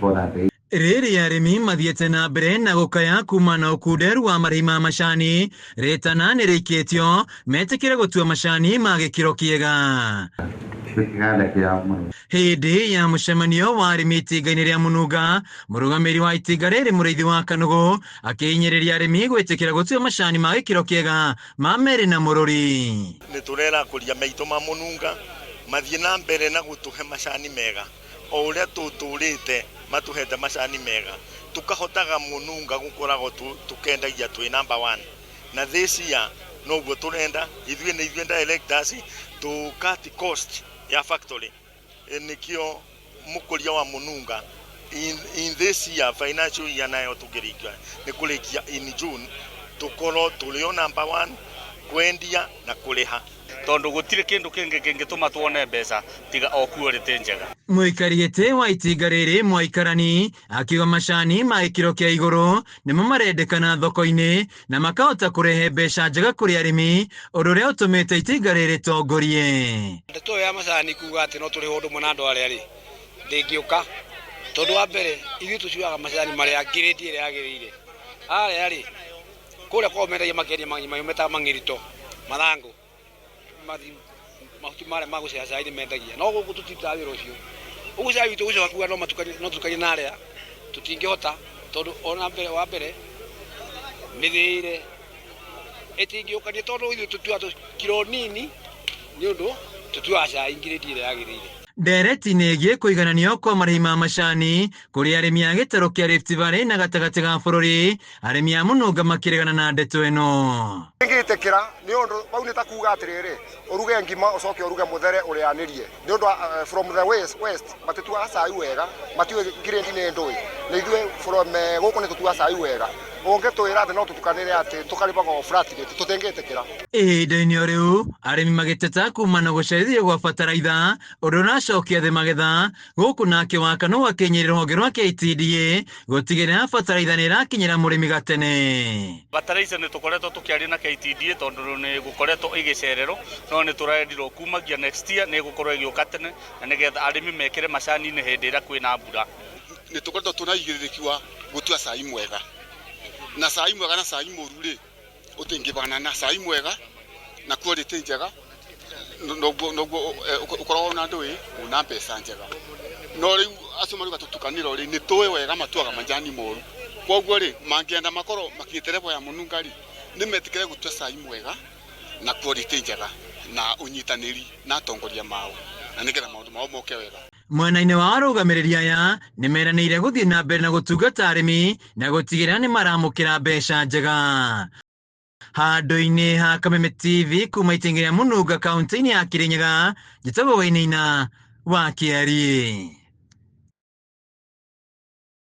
for that. Rĩrĩ arĩmi mathiĩte na mbere na gũkaya kuma na ũkunderu wa marĩhi ma macani rĩtana nĩ rĩikĩtio metĩkĩre gũtua macani ma gĩkĩro kĩega. Hĩndĩ ya mũcemanio wa arĩmi itinga-inĩ rĩa Mũnunga, mũrũgamĩrĩri wa itinga rĩrĩ Mũrĩithi wa Kanũgũ akĩhinyĩrĩria arĩmi gwĩtĩkĩra gũtua macani ma gĩkĩro kĩega ma Merĩ na Mũrũri. Nĩ tũrera kũria maitũ ma Mũnunga mathiĩ na mbere na gũtũhe macani mega o ũrĩa tũtũrĩte matuhete macani mega tukahotaga Mũnunga gũkoragwo tukendagia twĩ number 1 na this year noguo turenda ithuĩ directors to cut cost ya factory nikio mũkũria wa Mũnunga in this year financial year nayo tũngĩrĩkia nĩ kũrĩkia in June tukorwo tũrĩo number 1 kwendia na kũrĩha tondu gutire kindu kingi kingituma tuone mbeca tiga o quality njega. Mũikari gĩtĩ wa itinga rĩrĩ Mwaikarani akiuga macani ma gĩkĩro kĩa igũrũ nĩmo marendekana thoko-inĩ na makahota kũrehe mbeca njega kũrĩ arĩmi, ũndũ ũrĩa ũtũmĩte itinga rĩrĩ rĩtongorie. Ndeto ya macani kuga atĩ no tũrĩ ũndũ mũna andũ arĩa rĩ ndĩngĩũka tondu wa mbere ithuĩ tũciuaga macani marĩa ngirĩti ĩrĩa yagĩrĩire arĩa rĩ kũrĩa kwa mendagia makĩria meta mang'irito mathangu mahuti marĩa magũceha cai nĩ mendagia no gũkũ tũtirutaga wĩra ũcio ũguo cai witũ ũcio wakuga no tukanie na arĩa tũtingĩhota tondũ ona mbere wa mbere mĩthĩire ĩtingĩũkania tondũ ithuĩ tũtuaga kiro nini nĩ ũndũ tũtuaga cai ngirĩti ĩrĩa yagĩrĩire. Ndereti nĩgiĩ kũigananio kwa marĩhi ma macani kũrĩ arĩmi a gĩtarũ kĩa Rift Valley na gatagatĩ ga bũrũri, arĩmi a Mũnunga makĩregana na ndeto ĩno. Ngĩtĩkĩra nĩ ũndũ bau nĩ ta kuga atĩrĩrĩ ũruge ngima ũcoke ũruge mũthere ũrĩanĩrie nĩ ũndũ from the west matituaga cai wega matiũĩ ngirĩndi nĩ ndũĩ na ithuĩ from gũkũ nĩ tũtuaga cai wega ũngĩtwĩra atĩ no tũtukanĩre atĩ tũkarĩbaga flat rate tũtingĩtĩkĩra. Ihinda-inĩ o rĩu arĩmi magĩteta kuma na gũcerithio gwa bataraitha ũndũ ũracokia thĩ magetha gũkũ nake wa Kanũgũ akĩnyĩrĩra rũhonge rwa KTDA gũtigĩrĩra bataraitha nĩ ĩrakinyĩra mũrĩmi gatene. Bataraitha nĩ tũkoretwo tũkĩaria na KTDA tondũ nĩ gũkoretwo ĩgĩcererwo no nĩ tũrendirwo kumagia next year nĩ gũkorwo ĩgĩũka tene na nĩgetha arĩmi mekĩre macani-inĩ hĩndĩ ĩrĩa kwĩna mbura. Nĩ tũkoretwo tũna igĩrĩrĩki wa gũtua cai mwega na cai mwega na cai mũru rĩ ũtingĩbana na cai mwega na quality njega noguo ũkoragwo na ndũĩ una mbeca njega no rĩu acio maruga tũtukanĩra rĩ nĩ tũĩ wega matuaga majani moru koguo rĩ mangĩenda makorwo makĩte level ya Mũnunga rĩ nĩ metĩkĩre gũtua cai mwega na quality njega na ũnyitanĩri na atongoria mao na nĩgetha maũndũ mao moke wega. Mwena-inĩ wa arũgamĩrĩri aya nĩ meranĩire gũthiĩ na mbere na gũtungata arĩmi na gũtigĩrĩra nĩ maramũkĩra mbeca njega. Handũ-inĩ ha Kameme TV kuma itinga rĩa Mũnunga kaunti-inĩ ya Kirinyaga, njĩtagwo Wainaina wa Kĩarie.